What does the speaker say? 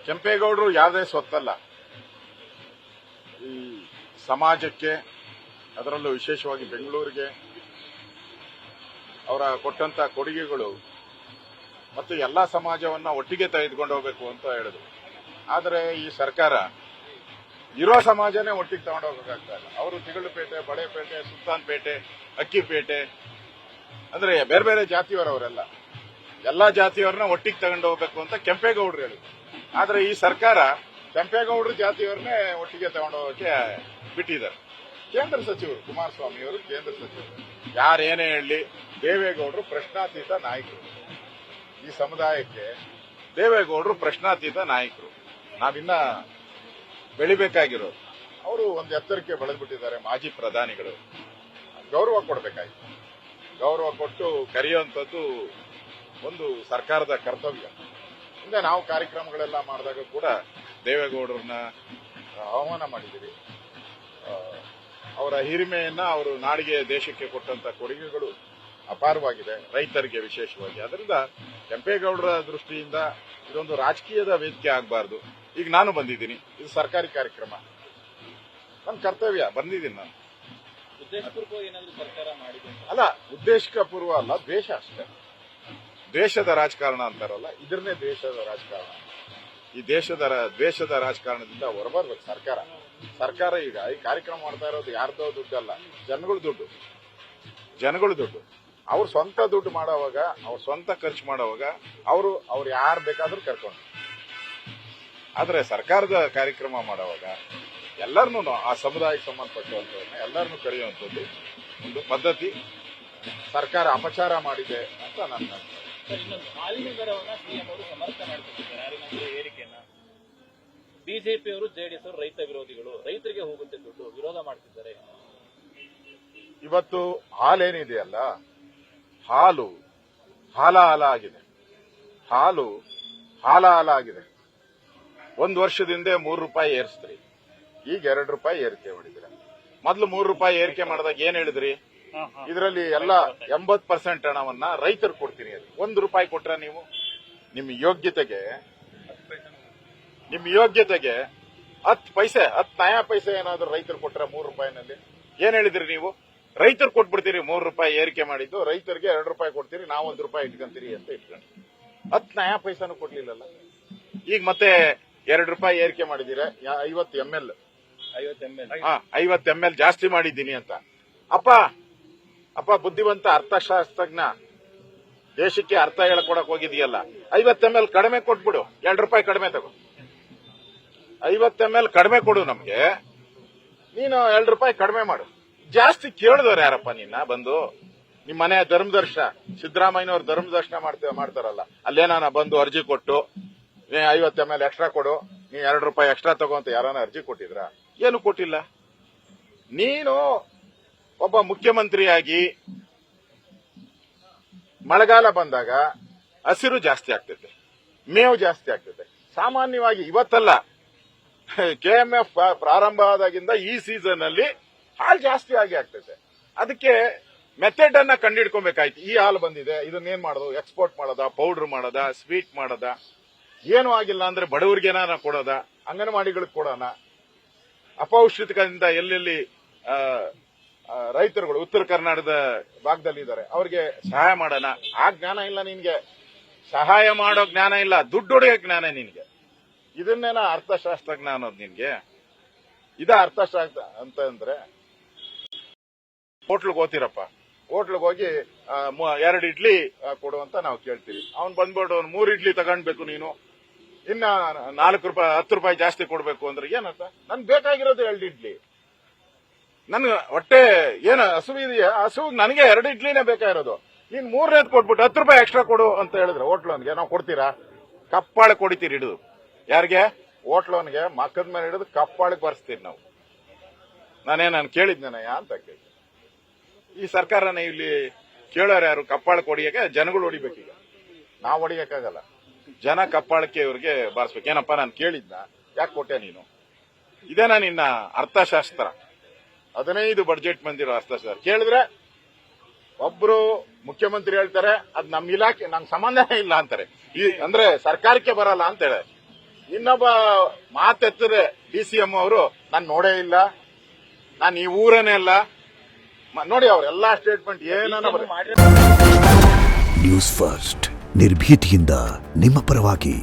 ಕೆಂಪೇಗೌಡರು ಯಾವುದೇ ಸ್ವತ್ತಲ್ಲ. ಈ ಸಮಾಜಕ್ಕೆ, ಅದರಲ್ಲೂ ವಿಶೇಷವಾಗಿ ಬೆಂಗಳೂರಿಗೆ ಅವರ ಕೊಟ್ಟಂತ ಕೊಡುಗೆಗಳು ಮತ್ತು ಎಲ್ಲಾ ಸಮಾಜವನ್ನ ಒಟ್ಟಿಗೆ ತೆಗೆದುಕೊಂಡು ಹೋಗಬೇಕು ಅಂತ ಹೇಳಿದ್ರು. ಆದರೆ ಈ ಸರ್ಕಾರ ಇರೋ ಸಮಾಜನೇ ಒಟ್ಟಿಗೆ ತಗೊಂಡು ಹೋಗಬೇಕಾಗ್ತಾ ಇಲ್ಲ. ಅವರು ತಿಗಳಪೇಟೆ, ಬಳೆಪೇಟೆ, ಸುಲ್ತಾನ್ಪೇಟೆ, ಅಕ್ಕಿಪೇಟೆ ಅಂದ್ರೆ ಬೇರೆ ಬೇರೆ ಜಾತಿಯವರವರೆಲ್ಲ ಎಲ್ಲಾ ಜಾತಿಯವರನ್ನ ಒಟ್ಟಿಗೆ ತಗೊಂಡು ಹೋಗ್ಬೇಕು ಅಂತ ಕೆಂಪೇಗೌಡರು ಹೇಳಿದ್ರು. ಆದ್ರೆ ಈ ಸರ್ಕಾರ ಕೆಂಪೇಗೌಡರು ಜಾತಿಯವರನ್ನೇ ಒಟ್ಟಿಗೆ ತಗೊಂಡು ಹೋಗಕ್ಕೆ ಬಿಟ್ಟಿದ್ದಾರೆ. ಕೇಂದ್ರ ಸಚಿವರು ಕುಮಾರಸ್ವಾಮಿ ಅವರು ಕೇಂದ್ರ ಸಚಿವರು ಯಾರೇನೇ ಹೇಳಿ, ದೇವೇಗೌಡರು ಪ್ರಶ್ನಾತೀತ ನಾಯಕರು. ಈ ಸಮುದಾಯಕ್ಕೆ ದೇವೇಗೌಡರು ಪ್ರಶ್ನಾತೀತ ನಾಯಕರು. ನಾವಿನ್ನ ಬೆಳಿಬೇಕಾಗಿರೋದು. ಅವರು ಒಂದು ಎತ್ತರಕ್ಕೆ ಬೆಳೆದ್ಬಿಟ್ಟಿದ್ದಾರೆ. ಮಾಜಿ ಪ್ರಧಾನಿಗಳು ಗೌರವ ಕೊಡಬೇಕಾಗಿತ್ತು. ಗೌರವ ಕೊಟ್ಟು ಕರೆಯುವಂಥದ್ದು ಒಂದು ಸರ್ಕಾರದ ಕರ್ತವ್ಯ. ಹಿಂದೆ ನಾವು ಕಾರ್ಯಕ್ರಮಗಳೆಲ್ಲ ಮಾಡಿದಾಗ ಕೂಡ ದೇವೇಗೌಡರನ್ನ ಆಹ್ವಾನ ಮಾಡಿದ್ದೀರಿ. ಅವರ ಹಿರಿಮೆಯನ್ನ, ಅವರು ನಾಡಿಗೆ, ದೇಶಕ್ಕೆ ಕೊಟ್ಟಂತ ಕೊಡುಗೆಗಳು ಅಪಾರವಾಗಿದೆ, ರೈತರಿಗೆ ವಿಶೇಷವಾಗಿ. ಅದರಿಂದ ಕೆಂಪೇಗೌಡರ ದೃಷ್ಟಿಯಿಂದ ಇದೊಂದು ರಾಜಕೀಯದ ವೇದಿಕೆ ಆಗಬಾರ್ದು. ಈಗ ನಾನು ಬಂದಿದ್ದೀನಿ, ಇದು ಸರ್ಕಾರಿ ಕಾರ್ಯಕ್ರಮ, ನನ್ನ ಕರ್ತವ್ಯ, ಬಂದಿದ್ದೀನಿ ನಾನು. ಅಲ್ಲ, ಉದ್ದೇಶಕ ಪೂರ್ವ ಅಲ್ಲ, ದ್ವೇಷ ಅಷ್ಟೇ. ದ್ವೇಷದ ರಾಜಕಾರಣ ಅಂತಾರಲ್ಲ, ಇದನ್ನೇ ದ್ವೇಷದ ರಾಜಕಾರಣ. ಈ ದ್ವೇಷದ ರಾಜಕಾರಣದಿಂದ ಹೊರಬರ್ಬೇಕು ಸರ್ಕಾರ. ಈಗ ಈ ಕಾರ್ಯಕ್ರಮ ಮಾಡ್ತಾ ಇರೋದು ಯಾರ್ದೋ ದುಡ್ಡಲ್ಲ, ಜನಗಳು ದುಡ್ಡು. ಅವ್ರ ಸ್ವಂತ ದುಡ್ಡು ಮಾಡೋವಾಗ, ಅವ್ರ ಸ್ವಂತ ಖರ್ಚು ಮಾಡೋವಾಗ ಅವ್ರು ಯಾರು ಬೇಕಾದ್ರೂ ಕರ್ಕೊಂಡು. ಆದ್ರೆ ಸರ್ಕಾರದ ಕಾರ್ಯಕ್ರಮ ಮಾಡುವಾಗ ಎಲ್ಲರನ್ನೂ, ಆ ಸಮುದಾಯಕ್ಕೆ ಸಂಬಂಧಪಟ್ಟಂತವ್ರನ್ನ ಎಲ್ಲರನ್ನೂ ಕರೆಯುವಂಥದ್ದು ಒಂದು ಪದ್ಧತಿ. ಸರ್ಕಾರ ಅಪಚಾರ ಮಾಡಿದೆ ಅಂತ ನನ್ನ ಹಾಲಿನ ದರವನ್ನ ಸಿಎಂ ಅವರು ಸಮರ್ಥನೆ ಮಾಡ್ತಿದ್ದಾರೆ. ಹಾಲಿನ ಏರಿಕೆಯನ್ನ ಬಿಜೆಪಿ ಅವರು, ಜೆಡಿಎಸ್ ಅವರು ರೈತ ವಿರೋಧಿಗಳು, ರೈತರಿಗೆ ಹೋಗುತ್ತೆ ದುಡ್ಡು, ವಿರೋಧ ಮಾಡ್ತಿದ್ದಾರೆ. ಇವತ್ತು ಹಾಲೇನಿದೆಯಲ್ಲ, ಹಾಲು ಹಾಲ ಆಗಿದೆ. ಹಾಲ ಆಗಿದೆ. 1 ವರ್ಷದಿಂದ 3 ರೂಪಾಯಿ ಏರಿಸಿದ್ರಿ, ಈಗ 2 ರೂಪಾಯಿ ಏರಿಕೆ ಮಾಡಿದ್ರ. ಮೊದಲು 3 ರೂಪಾಯಿ ಏರಿಕೆ ಮಾಡಿದಾಗ ಏನ್ ಹೇಳಿದ್ರಿ? ಇದರಲ್ಲಿ ಎಲ್ಲ 80% ಹಣವನ್ನ ರೈತರು ಕೊಡ್ತೀನಿ ಅಂತ. 1 ರೂಪಾಯಿ ಕೊಟ್ರ ನೀವು? ನಿಮ್ಮ ಯೋಗ್ಯತೆಗೆ 10 ಪೈಸೆ, 10 ನಯಾ ಪೈಸೆ ಏನಾದ್ರು ರೈತರು ಕೊಟ್ರ 3 ರೂಪಾಯಿನಲ್ಲಿ? ಏನ್ ಹೇಳಿದ್ರಿ ನೀವು? ರೈತರು ಕೊಟ್ಬಿಡ್ತೀರಿ, 3 ರೂಪಾಯಿ ಏರಿಕೆ ಮಾಡಿದ್ದು, ರೈತರಿಗೆ 2 ರೂಪಾಯಿ ಕೊಡ್ತೀರಿ, ನಾವು 1 ರೂಪಾಯಿ ಇಟ್ಕೊಂತೀರಿ ಅಂತ ಇಟ್ಕೊಂಡು 10 ನಯಾ ಪೈಸಾನು ಕೊಡ್ಲಿಲ್ಲಲ್ಲ. ಈಗ ಮತ್ತೆ 2 ರೂಪಾಯಿ ಏರಿಕೆ ಮಾಡಿದೀರ. 50 ml ಜಾಸ್ತಿ ಮಾಡಿದ್ದೀನಿ ಅಂತ. ಅಪ್ಪ ಬುದ್ಧಿವಂತ ಅರ್ಥಶಾಸ್ತ್ರಜ್ಞ, ದೇಶಕ್ಕೆ ಅರ್ಥ ಹೇಳ್ಕೊಡಕ್ ಹೋಗಿದೆಯಲ್ಲ, 50 ml ಕಡಿಮೆ ಕೊಟ್ಬಿಡು, 2 ರೂಪಾಯಿ ಕಡಿಮೆ ತಗೋ. 50 ml ಕಡಿಮೆ ಕೊಡು ನಮ್ಗೆ, ನೀನು 2 ರೂಪಾಯಿ ಕಡಿಮೆ ಮಾಡು. ಜಾಸ್ತಿ ಕೇಳಿದವ್ರು ಯಾರಪ್ಪ ನಿನ್ನ? ಬಂದು ನಿಮ್ ಮನೆ ಧರ್ಮದರ್ಶನ, ಸಿದ್ದರಾಮಯ್ಯನವ್ರು ಧರ್ಮದರ್ಶನ ಮಾಡ್ತಾರಲ್ಲ, ಅಲ್ಲೇನಾನ ಬಂದು ಅರ್ಜಿ ಕೊಟ್ಟು 50 ml ಎಕ್ಸ್ಟ್ರಾ ಕೊಡು, ನೀ 2 ರೂಪಾಯಿ ಎಕ್ಸ್ಟ್ರಾ ತಗೋ ಅಂತ ಯಾರನ್ನ ಅರ್ಜಿ ಕೊಟ್ಟಿದ್ರ? ಏನು ಕೊಟ್ಟಿಲ್ಲ. ನೀನು ಒಬ್ಬ ಮುಖ್ಯಮಂತ್ರಿಯಾಗಿ ಮಳೆಗಾಲ ಬಂದಾಗ ಹಸಿರು ಜಾಸ್ತಿ ಆಗ್ತೈತೆ, ಮೇವು ಜಾಸ್ತಿ ಆಗ್ತೈತೆ. ಸಾಮಾನ್ಯವಾಗಿ ಇವತ್ತಲ್ಲ, KMF ಪ್ರಾರಂಭ ಆದಾಗಿಂದ ಈ ಸೀಸನ್ ಅಲ್ಲಿ ಹಾಲು ಜಾಸ್ತಿ ಆಗ್ತೈತೆ. ಅದಕ್ಕೆ ಮೆಥಡ್ ಅನ್ನ ಕಂಡುಹಿಡ್ಕೊಬೇಕಾಯ್ತು. ಈ ಹಾಲು ಬಂದಿದೆ, ಇದನ್ನೇನ್ ಮಾಡೋದು? ಎಕ್ಸ್ಪೋರ್ಟ್ ಮಾಡೋದ, ಪೌಡರ್ ಮಾಡೋದ, ಸ್ವೀಟ್ ಮಾಡೋದ? ಏನೂ ಆಗಿಲ್ಲ ಅಂದ್ರೆ ಬಡವರಿಗೇನಾರ ಕೊಡೋದ, ಅಂಗನವಾಡಿಗಳಿಗೆ ಕೊಡೋಣ. ಅಪೌಷ್ಟಿಕದಿಂದ ಎಲ್ಲೆಲ್ಲಿ ರೈತರುಗಳು ಉತ್ತರ ಕರ್ನಾಟಕದ ಭಾಗದಲ್ಲಿ ಇದ್ದಾರೆ, ಅವ್ರಿಗೆ ಸಹಾಯ ಮಾಡೋಣ. ಆ ಜ್ಞಾನ ಇಲ್ಲ ನಿನ್ಗೆ, ಸಹಾಯ ಮಾಡೋ ಜ್ಞಾನ ಇಲ್ಲ, ದುಡ್ಡು ಹೊಡೆಯೋ ಜ್ಞಾನ ನಿನ್ಗೆ. ಇದನ್ನೇನ ಅರ್ಥಶಾಸ್ತ್ರಜ್ಞ ಅನ್ನೋದು ನಿನ್ಗೆ? ಇದ ಅರ್ಥಶಾಸ್ತ್ರ ಅಂತ ಅಂದ್ರೆ? ಹೋಟ್ಲಿಗೆ ಹೋಗ್ತೀರಪ್ಪ, ಹೋಟ್ಲಿಗೆ ಹೋಗಿ 2 ಇಡ್ಲಿ ಕೊಡು ಅಂತ ನಾವು ಕೇಳ್ತೀವಿ. ಅವ್ನು ಬಂದ್ಬಿಟ್ಟು 3 ಇಡ್ಲಿ ತಗೊಂಡ್ಬೇಕು, ನೀನು ಇನ್ನ 4 ರೂಪಾಯಿ 10 ರೂಪಾಯಿ ಜಾಸ್ತಿ ಕೊಡ್ಬೇಕು ಅಂದ್ರೆ ಏನಂತ? ನನ್ ಬೇಕಾಗಿರೋದು 2 ಇಡ್ಲಿ. ನನ್ಗೆ ಹೊಟ್ಟೆ ಏನು ಹಸುವಿದೆಯಾ? ಹಸುವಿಗೆ ನನಗೆ 2 ಇಡ್ಲಿನೇ ಬೇಕಾಗಿರೋದು. ನೀನ್ 3ನೇದು ಕೊಟ್ಬಿಟ್ಟು 10 ರೂಪಾಯಿ ಎಕ್ಸ್ಟ್ರಾ ಕೊಡು ಅಂತ ಹೇಳಿದ್ರೆ ಹೋಟ್ಲೋನ್ಗೆ ನಾವು ಕೊಡ್ತೀರಾ? ಕಪ್ಪಾಳಕ್ಕೆ ಹೊಡಿತೀರಿ ಹಿಡಿದು. ಯಾರಿಗೆ? ಹೋಟ್ಲೋನ್ಗೆ ಮಕ್ಕದ ಮೇಲೆ ಹಿಡಿದು ಕಪ್ಪಾಳಕ್ಕೆ ಬರ್ಸ್ತೀರಿ ನಾವು. ನಾನು ಕೇಳಿದ್ನೇನಯ್ಯ ಅಂತ ಕೇಳಿ. ಈ ಸರ್ಕಾರನ ಇಲ್ಲಿ ಕೇಳೋರು ಯಾರು? ಕಪ್ಪಾಳಕ್ಕೆ ಹೊಡಿಯಕ್ಕೆ ಜನಗಳು ಹೊಡಿಬೇಕೀಗ, ನಾವು ಹೊಡಿಯಕ್ಕಾಗಲ್ಲ. ಜನ ಕಪ್ಪಾಳಕ್ಕೆ ಇವ್ರಿಗೆ ಬಾರಿಸ್ಬೇಕು. ಏನಪ್ಪಾ ನಾನು ಕೇಳಿದ್ನ, ಯಾಕೆ ಕೊಟ್ಟೆ ನೀನು? ಇದೇನಾ ನಿನ್ನ ಅರ್ಥಶಾಸ್ತ್ರ? 15 ಬಡ್ಜೆಟ್ ಬಂದಿರೋ ಅರ್ಥಶಾಸ್ತ್ರ ಕೇಳಿದ್ರೆ ಒಬ್ರು ಮುಖ್ಯಮಂತ್ರಿ ಹೇಳ್ತಾರೆ, ಅದ್ ನಮ್ ಇಲಾಖೆ, ನಂಗೆ ಸಂಬಂಧನೇ ಇಲ್ಲ ಅಂತಾರೆ. ಅಂದ್ರೆ ಸರ್ಕಾರಕ್ಕೆ ಬರಲ್ಲ ಅಂತ ಹೇಳಿ. ಇನ್ನೊಬ್ಬ ಮಾತೆತ್ತರೆ DCM ಅವರು ನಾನು ನೋಡೇ ಇಲ್ಲ, ನಾನು ಈ ಊರನೇ ಅಲ್ಲ. ನೋಡಿ ಅವ್ರೆಲ್ಲಾ ಸ್ಟೇಟ್ಮೆಂಟ್ ಏನನ್ನ ಮಾಡಿರೋ ನ್ಯೂಸ್ ಫಸ್ಟ್ ನಿರ್ಭೀತಿಯಿಂದ ನಿಮ್ಮ ಪರವಾಗಿ.